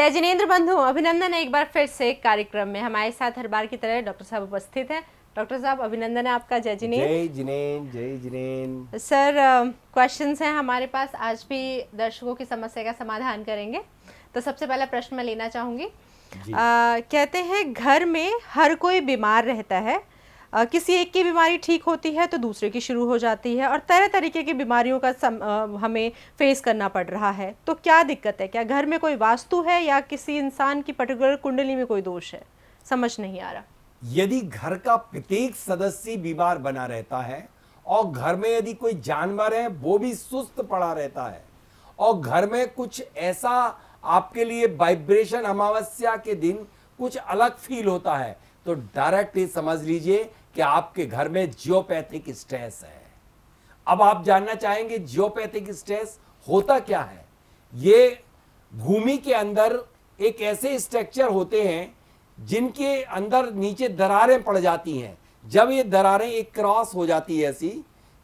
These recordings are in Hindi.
जय जिनेंद्र बंधु, अभिनंदन है एक बार फिर से कार्यक्रम में। हमारे साथ हर बार की तरह डॉक्टर साहब उपस्थित हैं। डॉक्टर साहब अभिनंदन है आपका। जय जिनेंद्र। जय जिनेंद्र, जय जिनेंद्र। सर क्वेश्चंस हैं हमारे पास, आज भी दर्शकों की समस्या का समाधान करेंगे। तो सबसे पहला प्रश्न मैं लेना चाहूँगी। कहते हैं घर में हर कोई बीमार रहता है, किसी एक की बीमारी ठीक होती है तो दूसरे की शुरू हो जाती है और तरह तरीके की बीमारियों का हमें फेस करना पड़ रहा है। तो क्या दिक्कत है? क्या घर में कोई वास्तु है या किसी इंसान की पर्टिकुलर कुंडली में कोई दोष है? समझ नहीं आ रहा। यदि घर का प्रत्येक सदस्य बीमार बना रहता है और घर में यदि कोई जानवर है वो भी सुस्त पड़ा रहता है और घर में कुछ ऐसा आपके लिए वाइब्रेशन अमावस्या के दिन कुछ अलग फील होता है, तो डायरेक्ट ही समझ लीजिए कि आपके घर में जियोपैथिक स्ट्रेस है। अब आप जानना चाहेंगे जियोपैथिक स्ट्रेस होता क्या है। ये भूमि के अंदर एक ऐसे स्ट्रक्चर होते हैं जिनके अंदर नीचे दरारें पड़ जाती हैं। जब ये दरारें एक क्रॉस हो जाती है ऐसी,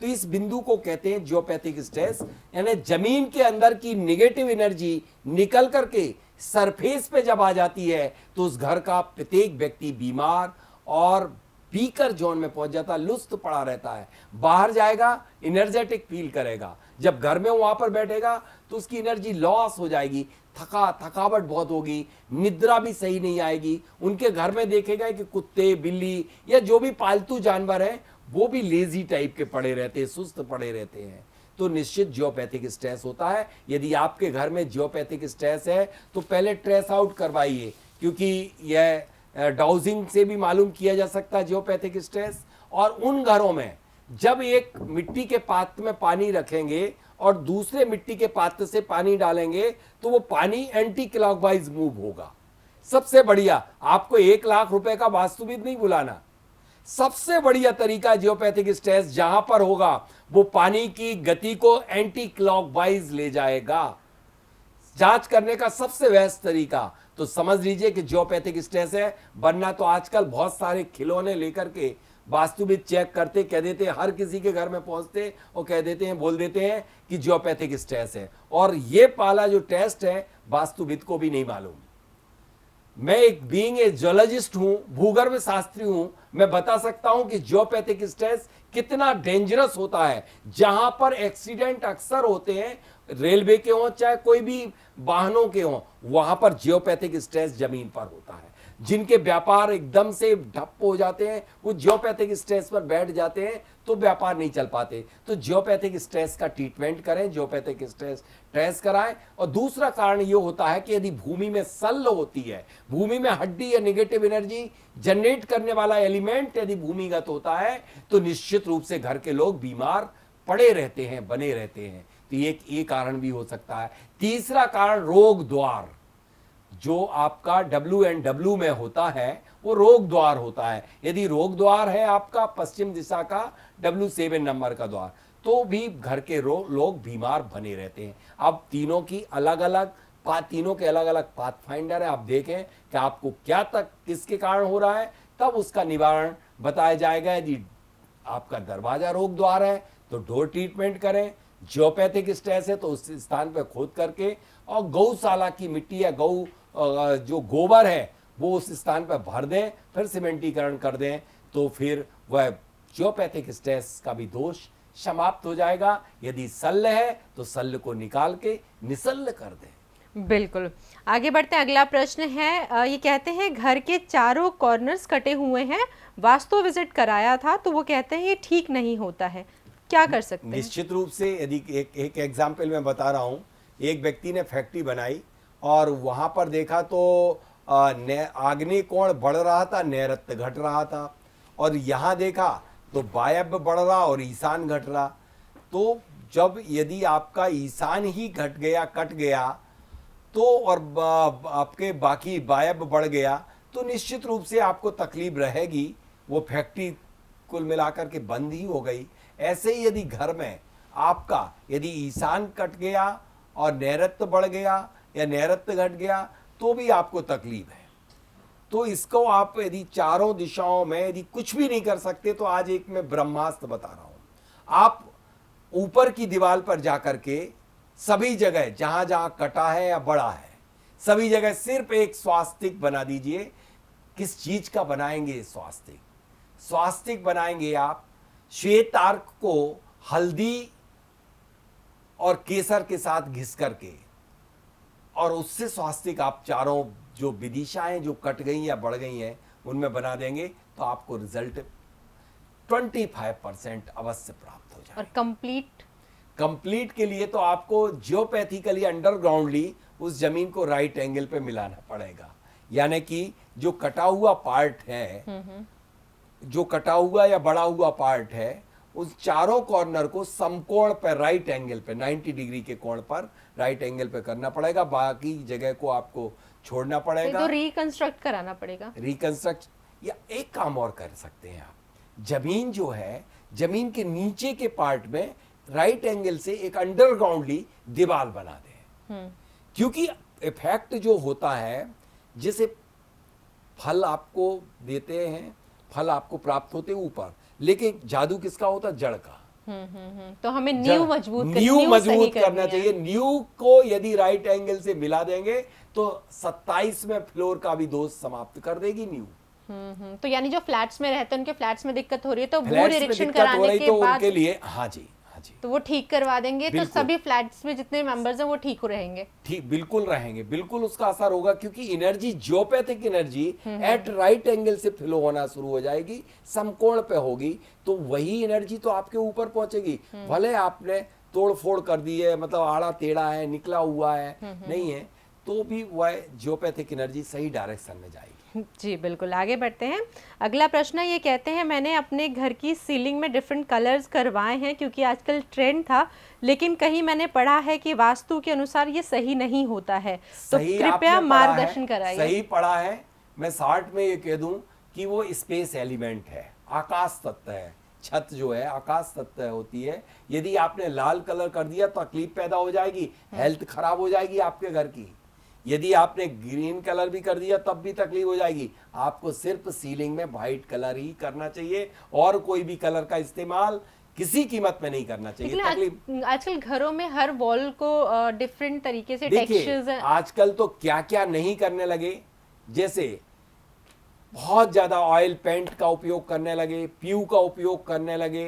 तो इस बिंदु को कहते हैं जियोपैथिक स्ट्रेस। यानी जमीन के अंदर की नेगेटिव एनर्जी निकल करके सरफेस पे जब आ जाती है तो उस घर का प्रत्येक व्यक्ति बीमार और बीकर जोन में पहुंच जाता, लुस्त पड़ा रहता है। बाहर जाएगा एनर्जेटिक फील करेगा, जब घर में वहां पर बैठेगा तो उसकी एनर्जी लॉस हो जाएगी, थकावट बहुत होगी, निद्रा भी सही नहीं आएगी। उनके घर में देखेगा कि कुत्ते बिल्ली या जो भी पालतू जानवर हैं वो भी लेजी टाइप के पड़े रहते हैं, सुस्त पड़े रहते हैं। तो निश्चित जियोपैथिक स्ट्रेस होता है। यदि आपके घर में जियोपैथिक स्ट्रेस है तो पहले ट्रेस आउट करवाइए, क्योंकि यह डाउजिंग से भी मालूम किया जा सकता है जियोपैथिक स्ट्रेस। और उन घरों में जब एक मिट्टी के पात्र में पानी रखेंगे और दूसरे मिट्टी के पात्र से पानी डालेंगे तो वो पानी एंटी क्लॉकवाइज मूव होगा। सबसे बढ़िया, आपको 1 लाख रुपए का वास्तुविद नहीं बुलाना, सबसे बढ़िया तरीका जियोपैथिक स्ट्रेस जहां पर होगा वो पानी की गति को एंटी क्लॉकवाइज ले जाएगा। जांच करने का सबसे बेस्ट तरीका तो समझ लीजिए कि जियोपैथिक स्ट्रेस है। वरना तो आजकल बहुत सारे खिलौने लेकर के वास्तुविद चेक करते, कह देते हैं, हर किसी के घर में पहुंचते और कह देते हैं, बोल देते हैं कि जियोपैथिक स्ट्रेस है। और ये पाला जो टेस्ट है वास्तुविद को भी नहीं मालूम। मैं एक बीइंग ए जियोलॉजिस्ट हूं, भूगर्भ शास्त्री हूं, मैं बता सकता हूं कि जियोपैथिक स्ट्रेस कितना डेंजरस होता है। जहां पर एक्सीडेंट अक्सर होते हैं, रेलवे के हों चाहे कोई भी वाहनों के हों, वहां पर जियोपैथिक स्ट्रेस जमीन पर होता है। जिनके व्यापार एकदम से ठप हो जाते हैं वो जियोपैथिक स्ट्रेस पर बैठ जाते हैं तो व्यापार नहीं चल पाते। तो जियोपैथिक स्ट्रेस का ट्रीटमेंट करें, जियोपैथिक स्ट्रेस ट्रेस कराएं। और दूसरा कारण ये होता है कि यदि भूमि में सल्ल होती है, भूमि में हड्डी या नेगेटिव एनर्जी जनरेट करने वाला एलिमेंट यदि भूमिगत होता है तो निश्चित रूप से घर के लोग बीमार पड़े रहते हैं, बने रहते हैं। तो ये कारण भी हो सकता है। तीसरा कारण रोग द्वार, जो आपका WNW में होता है वो रोग द्वार होता है। यदि रोग द्वार है आपका पश्चिम दिशा का W7 नंबर का द्वार, तो भी घर के लोग बीमार बने रहते हैं। अब तीनों के अलग अलग पाथ फाइंडर है। आप देखें कि आपको क्या तक किसके कारण हो रहा है, तब उसका निवारण बताया जाएगा। यदि आपका दरवाजा रोग द्वार है तो डोर ट्रीटमेंट करें, जियोपैथिक स्ट्रेस है तो उस स्थान पर खोद करके और गौशाला की मिट्टी या गौ जो गोबर है वो उस स्थान पर भर दें, फिर सीमेंटीकरण कर दें, तो फिर वह जियोपैथिक स्ट्रेस का भी दोष समाप्त हो जाएगा। यदि सल्ल है तो सल्ल को निकाल के निसल्ल कर दें। बिल्कुल, आगे बढ़ते हैं। अगला प्रश्न है, ये कहते हैं घर के चारों कॉर्नर्स कटे हुए हैं, वास्तु विजिट कराया था तो वो कहते हैं ये ठीक नहीं होता है, क्या कर सकते हैं? निश्चित रूप से यदि एक एग्जाम्पल मैं बता रहा हूं। एक व्यक्ति ने फैक्ट्री बनाई और वहां पर देखा तो आग्नेय कोण बढ़ रहा था, नैऋत्य घट रहा था। और यहां देखा तो वायव्य बढ़ रहा और ईशान घट रहा। तो जब यदि आपका ईशान ही घट गया, कट गया, तो और आपके बाकी वायव्य बढ़ गया तो निश्चित रूप से आपको तकलीफ रहेगी। वो फैक्ट्री कुल मिलाकर के बंद ही हो गई। ऐसे ही यदि घर में आपका यदि ईशान कट गया और नैऋत्य बढ़ गया या नैऋत्य घट गया तो भी आपको तकलीफ है। तो इसको आप यदि चारों दिशाओं में यदि कुछ भी नहीं कर सकते तो आज एक मैं ब्रह्मास्त्र बता रहा हूं। आप ऊपर की दीवार पर जाकर के सभी जगह जहां जहां कटा है या बड़ा है, सभी जगह सिर्फ एक स्वास्तिक बना दीजिए। किस चीज का बनाएंगे स्वास्तिक? स्वास्तिक बनाएंगे आप श्वेत आर्क को हल्दी और केसर के साथ घिस करके, और उससे स्वास्तिक आप चारों जो विदिशाएं जो कट गई या बढ़ गई हैं उनमें बना देंगे तो आपको रिजल्ट 25% अवश्य प्राप्त हो जाए। और कंप्लीट के लिए तो आपको जियोपैथिकली अंडरग्राउंडली उस जमीन को राइट एंगल पे मिलाना पड़ेगा। यानी कि जो कटा हुआ पार्ट है, जो कटा हुआ या बड़ा हुआ पार्ट है, उस चारों कॉर्नर को समकोण पर राइट एंगल पे 90 डिग्री के कोण पर राइट एंगल पे करना पड़ेगा। बाकी जगह को आपको छोड़ना पड़ेगा। तो रिकंस्ट्रक्ट कराना पड़ेगा। रिकंस्ट्रक्ट, या एक काम और कर सकते हैं आप, जमीन जो है, जमीन के नीचे के पार्ट में राइट एंगल से एक अंडरग्राउंडली दीवार बना दें। क्योंकि इफेक्ट जो होता है, जैसे फल आपको देते हैं, फल आपको प्राप्त होते ऊपर, लेकिन जादू किसका होता है? जड़ का। तो हमें नींव मजबूत करना चाहिए। नींव को यदि राइट एंगल से मिला देंगे तो 27वें फ्लोर का भी दोष समाप्त कर देगी नींव। तो यानी जो फ्लैट्स में रहते हैं उनके फ्लैट्स में दिक्कत हो रही है, तो फ्लैट्स में दिक्कत हो रही तो उनके लिए हाँ जी तो वो ठीक करवा देंगे। तो सभी फ्लैट्स में जितने मेंबर्स हैं वो ठीक हो रहेंगे। ठीक बिल्कुल रहेंगे, बिल्कुल उसका असर होगा। क्योंकि energy, geopathic energy at right angle से फ्लो होना शुरू हो जाएगी, समकोण पे होगी, तो वही एनर्जी तो आपके ऊपर पहुंचेगी। भले आपने तोड़ फोड़ कर दी है, मतलब आड़ा टेढ़ा है, निकला हुआ है, नहीं है, तो भी वह जियोपैथिक एनर्जी सही डायरेक्शन में जाएगी। जी बिल्कुल, आगे बढ़ते हैं। अगला प्रश्न ये कहते हैं, मैंने अपने घर की सीलिंग में डिफरेंट कलर्स करवाए हैं क्योंकि आजकल ट्रेंड था, लेकिन कहीं मैंने पढ़ा है कि वास्तु के अनुसार ये सही नहीं होता है, तो कृपया मार्गदर्शन कराइए। सही पढ़ा है। मैं शॉर्ट में ये कह दूं कि वो स्पेस एलिमेंट है, आकाश तत्व है। छत जो है आकाश तत्व होती है। यदि आपने लाल कलर कर दिया तो तकलीफ पैदा हो जाएगी, हेल्थ खराब हो जाएगी आपके घर की। यदि आपने ग्रीन कलर भी कर दिया तब भी तकलीफ हो जाएगी। आपको सिर्फ सीलिंग में व्हाइट कलर ही करना चाहिए, और कोई भी कलर का इस्तेमाल किसी कीमत में नहीं करना चाहिए। तकलीफ आजकल घरों में हर वॉल को डिफरेंट तरीके से टेक्सचर्स, आजकल तो क्या क्या नहीं करने लगे। जैसे बहुत ज्यादा ऑयल पेंट का उपयोग करने लगे, पीयू का उपयोग करने लगे,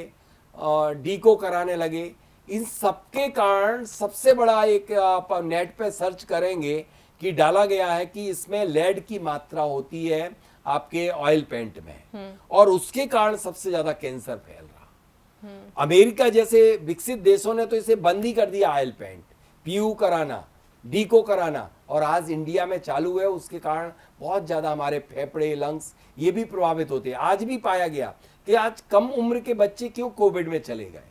डीको कराने लगे। इन सबके कारण सबसे बड़ा एक आप नेट पे सर्च करेंगे कि डाला गया है कि इसमें लेड की मात्रा होती है आपके ऑयल पेंट में, और उसके कारण सबसे ज्यादा कैंसर फैल रहा। अमेरिका जैसे विकसित देशों ने तो इसे बंद ही कर दिया, ऑयल पेंट, पीयू कराना, डीको कराना, और आज इंडिया में चालू है। उसके कारण बहुत ज्यादा हमारे फेफड़े, लंग्स ये भी प्रभावित होते हैं। आज भी पाया गया कि आज कम उम्र के बच्चे क्यों कोविड में चले गए।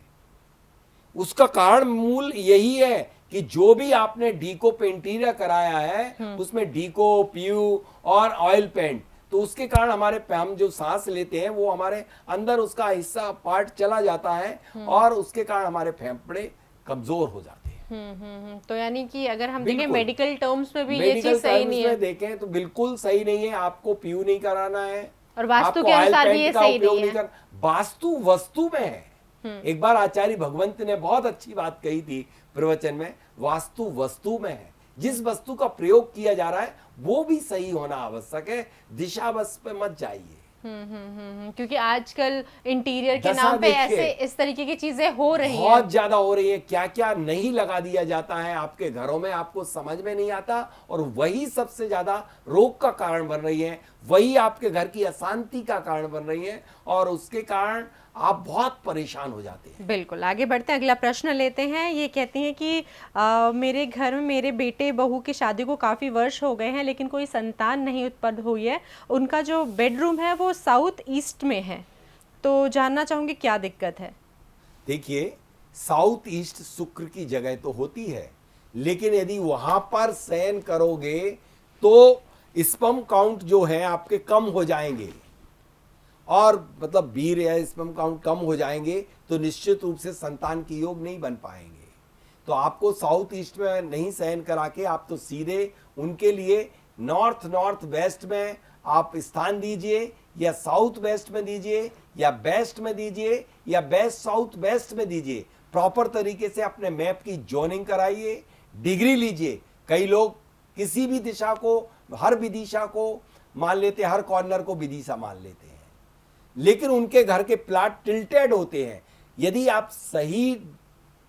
उसका कारण मूल यही है कि जो भी आपने डीको पे इंटीरियर कराया है उसमें डीको, पीयू और ऑयल पेंट, तो उसके कारण हमारे हम जो सांस लेते हैं वो हमारे अंदर उसका हिस्सा पार्ट चला जाता है, और उसके कारण हमारे फेफड़े कमजोर हो जाते हैं। तो यानी कि अगर हम देखें मेडिकल टर्म्स में भी ये चीज सही नहीं है, देखें तो बिल्कुल सही नहीं है। आपको पीयू नहीं कराना है, और वास्तु के अनुसार भी ये सही नहीं है। वास्तु वस्तु में है। एक बार आचार्य भगवंत ने बहुत अच्छी बात कही थी प्रवचन में, वास्तु वस्तु में है। जिस वस्तु का प्रयोग किया जा रहा है वो भी सही होना आवश्यक है। दिशा बस पे मत जाइए। क्योंकि आजकल इंटीरियर के नाम पे ऐसे इस तरीके की चीजें हो रही हैं, बहुत ज्यादा हो रही है। क्या क्या नहीं लगा दिया जाता है आपके घरों में, आपको समझ में नहीं आता, और वही सबसे ज्यादा रोग का कारण बन रही है, वही आपके घर की अशांति का कारण बन रही है, और उसके कारण आप बहुत परेशान हो जाते हैं। बिल्कुल, आगे बढ़ते हैं, अगला प्रश्न लेते हैं। ये कहती हैं कि मेरे घर में मेरे बेटे बहू की शादी को काफ़ी वर्ष हो गए हैं, लेकिन कोई संतान नहीं उत्पन्न हुई है। उनका जो बेडरूम है वो साउथ ईस्ट में है, तो जानना चाहूँगी क्या दिक्कत है। देखिए, साउथ ईस्ट शुक्र की जगह तो होती है, लेकिन यदि वहां पर शयन करोगे तो स्पर्म काउंट जो है आपके कम हो जाएंगे, और मतलब वीर या स्पर्म काउंट कम हो जाएंगे, तो निश्चित रूप से संतान की योग नहीं बन पाएंगे। तो आपको साउथ ईस्ट में नहीं शयन करा के आप तो सीधे उनके लिए नॉर्थ वेस्ट में आप स्थान दीजिए, या साउथ वेस्ट में दीजिए, या वेस्ट में दीजिए, या वेस्ट साउथ वेस्ट में दीजिए। प्रॉपर तरीके से अपने मैप की जोनिंग कराइए, डिग्री लीजिए। कई लोग किसी भी दिशा को, हर विदिशा को मान लेते हैं, हर कॉर्नर को विदिशा मान लेते हैं, लेकिन उनके घर के प्लाट टिल्टेड होते हैं। यदि आप सही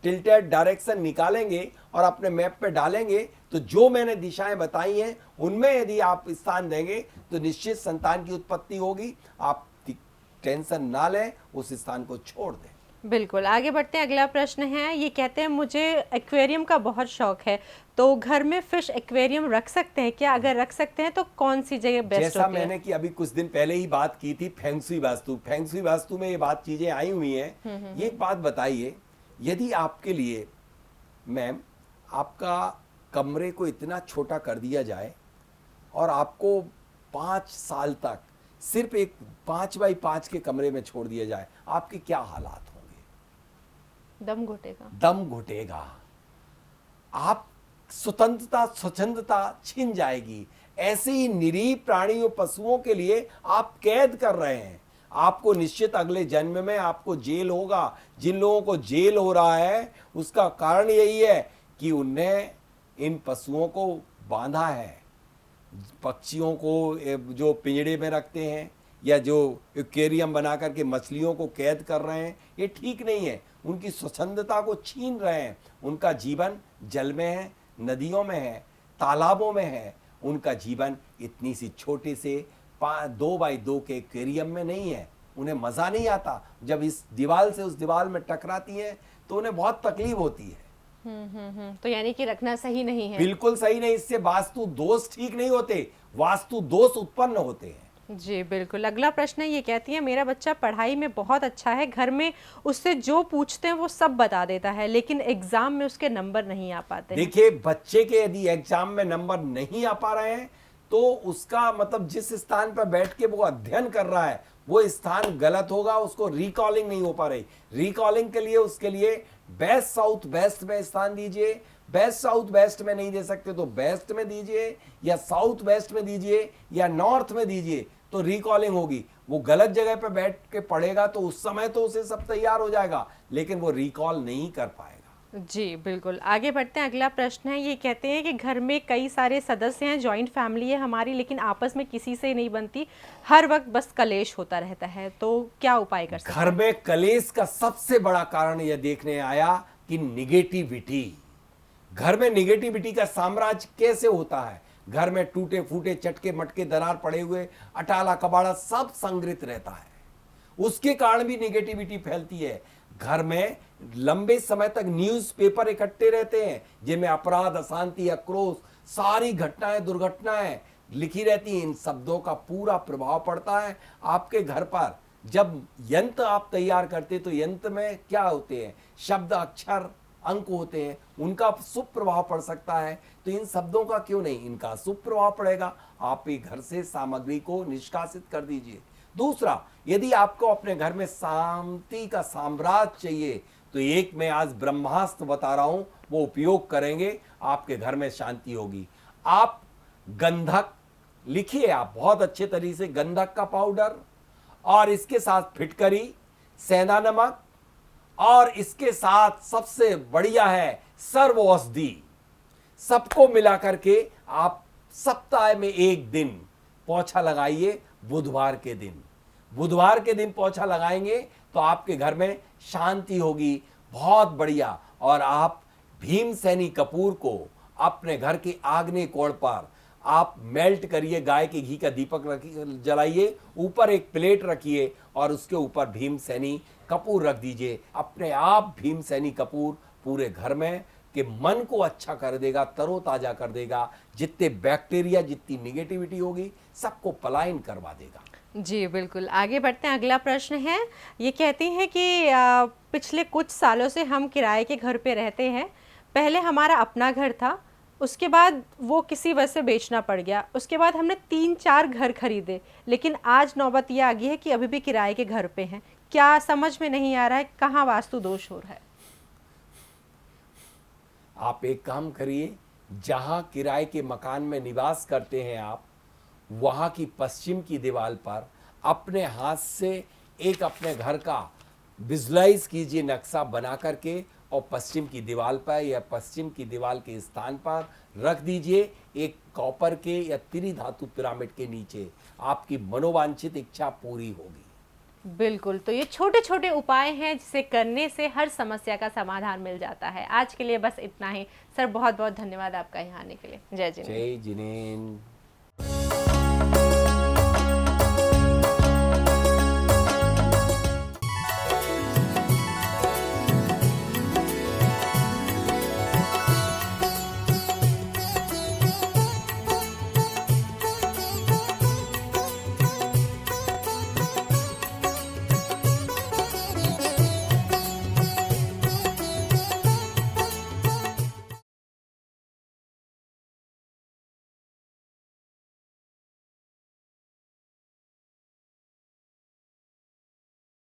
टिल्टेड डायरेक्शन निकालेंगे और अपने मैप पे डालेंगे तो जो मैंने दिशाएं बताई हैं उनमें यदि आप स्थान देंगे तो निश्चित संतान की उत्पत्ति होगी। आप टेंशन ना लें, उस स्थान को छोड़ दें। बिल्कुल, आगे बढ़ते हैं। अगला प्रश्न है, ये कहते हैं मुझे एक्वेरियम का बहुत शौक है, तो घर में फिश एक्वेरियम रख सकते हैं क्या? अगर रख सकते हैं तो कौन सी जगह बेस्ट जैसा होती है? मैंने कि अभी कुछ दिन पहले ही बात की थी फेंगशुई वास्तु, फेंगशुई वास्तु में ये बात चीजें आई हुई हैं। ये एक बात बताइए, यदि आपके लिए मैम आपका कमरे को इतना छोटा कर दिया जाए और आपको 5 साल तक सिर्फ एक 5 बाई 5 के कमरे में छोड़ दिया जाए, आपके क्या हालात होंगे? दम घुटेगा। दम घुटेगा। आप स्वतंत्रता, स्वच्छंदता छिन जाएगी। ऐसे ही निरीह प्राणियों, पशुओं के लिए आप कैद कर रहे हैं। आपको निश्चित अगले जन्म में आपको जेल होगा। जिन लोगों को जेल हो रहा है उसका कारण यही है कि उन्हें इन पशुओं को बांधा है। पक्षियों को जो पिंजड़े में रखते हैं या जो एक्वेरियम बना करके मछलियों को कैद कर रहे हैं, ये ठीक नहीं है। उनकी स्वच्छंदता को छीन रहे हैं। उनका जीवन जल में है, नदियों में है, तालाबों में है। उनका जीवन इतनी सी छोटे से 2 बाई 2 के एक्वेरियम में नहीं है। उन्हें मज़ा नहीं आता। जब इस दीवार से उस दीवार में टकराती हैं तो उन्हें बहुत तकलीफ होती है। तो यानी कि रखना सही नहीं है। बिल्कुल सही नहीं। इससे वास्तु दोष ठीक नहीं होते, वास्तु दोष उत्पन्न होते हैं। जी बिल्कुल। अगला प्रश्न ये कहती है, मेरा बच्चा पढ़ाई में बहुत अच्छा है, घर में उससे जो पूछते हैं वो सब बता देता है, लेकिन एग्जाम में उसके नंबर नहीं आ पाते हैं। देखिए, बच्चे के यदि एग्जाम में नंबर नहीं आ पा रहे हैं तो उसका मतलब जिस स्थान पर बैठ के वो अध्ययन कर रहा है वो स्थान गलत होगा। उसको रिकॉलिंग नहीं हो पा रही। रिकॉलिंग के लिए उसके लिए बेस्ट साउथ वेस्ट में स्थान दीजिए। बेस्ट साउथ वेस्ट में नहीं दे सकते तो बेस्ट में दीजिए, या साउथ वेस्ट में दीजिए, या नॉर्थ में दीजिए, तो रिकॉलिंग होगी। वो गलत जगह पे बैठ के पढ़ेगा तो उस समय तो उसे सब तैयार हो जाएगा, लेकिन वो रिकॉल नहीं कर पाएगा। जी बिल्कुल। आगे बढ़ते हैं। अगला प्रश्न है, ये कहते हैं कि घर में कई सारे सदस्य हैं, जॉइंट फैमिली है हमारी, लेकिन आपस में किसी से नहीं बनती, हर वक्त बस कलेश होता रहता है, तो क्या उपाय कर सकते हैं? घर में कलेश का सबसे बड़ा कारण यह देखने आया कि निगेटिविटी। घर में निगेटिविटी का साम्राज्य कैसे होता है? घर में टूटे फूटे, चटके मटके, दरार पड़े हुए, अटाला कबाड़ा सब संग्रहित रहता है। उसके कारण भी निगेटिविटी फैलती है। घर में लंबे समय तक न्यूज़पेपर इकट्ठे रहते हैं जिनमें अपराध, अशांति, आक्रोश, सारी घटनाएं, दुर्घटनाएं लिखी रहती हैं। इन शब्दों का पूरा प्रभाव पड़ता है आपके घर पर। जब यंत्र आप तैयार करते तो यंत्र में क्या होते हैं? शब्द, अक्षर, अंक होते हैं। उनका शुभ प्रभाव पड़ सकता है, तो इन शब्दों का क्यों नहीं, इनका शुभ प्रभाव पड़ेगा। आप ही घर से सामग्री को निष्कासित कर दीजिए। दूसरा, यदि आपको अपने घर में शांति का साम्राज्य चाहिए तो एक मैं आज ब्रह्मास्त्र बता रहा हूं, वो उपयोग करेंगे, आपके घर में शांति होगी। आप गंधक लिखिए, आप बहुत अच्छे तरीके से गंधक का पाउडर, और इसके साथ फिटकरी, सेंधा नमक, और इसके साथ सबसे बढ़िया है सर्व औषधि, सबको मिला करके आप सप्ताह में एक दिन पोछा लगाइए। बुधवार के दिन, बुधवार के दिन पोछा लगाएंगे तो आपके घर में शांति होगी, बहुत बढ़िया। और आप भीमसेनी कपूर को अपने घर के आग्नेय कोण पर आप मेल्ट करिए, गाय के घी का दीपक जलाइए, ऊपर एक प्लेट रखिए और उसके ऊपर भीमसेनी कपूर रख दीजिए। अपने आप भीमसेनी कपूर पूरे घर में के मन को अच्छा कर देगा, तरोताजा कर देगा। जितने बैक्टीरिया, जितनी निगेटिविटी होगी, सबको पलायन करवा देगा। जी बिल्कुल। आगे बढ़ते हैं। अगला प्रश्न है, ये कहती हैं कि पिछले कुछ सालों से हम किराए के घर पे रहते हैं। पहले हमारा अपना घर था, उसके बाद वो किसी वजह से बेचना पड़ गया। उसके बाद हमने 3-4 घर खरीदे, लेकिन आज नौबत ये आ गई है कि अभी भी किराए के घर पे हैं। क्या समझ में नहीं आ रहा है, कहाँ वास्तु दोष हो रहा है? आप एक काम करिए, जहां किराए के मकान में निवास करते हैं आप, वहां की पश्चिम की दीवार पर अपने हाथ से एक अपने घर का विजुलाइज कीजिए, नक्शा बना करके और पश्चिम की दीवार पर या पश्चिम की दीवार के स्थान पर रख दीजिए, एक कॉपर के या त्रिधातु पिरामिड के नीचे। आपकी मनोवांछित इच्छा पूरी होगी। बिल्कुल, तो ये छोटे छोटे उपाय हैं जिसे करने से हर समस्या का समाधान मिल जाता है। आज के लिए बस इतना ही सर, बहुत बहुत धन्यवाद आपका यहाँ आने के लिए। जय जिनेंद्र। जय जिनेंद्र।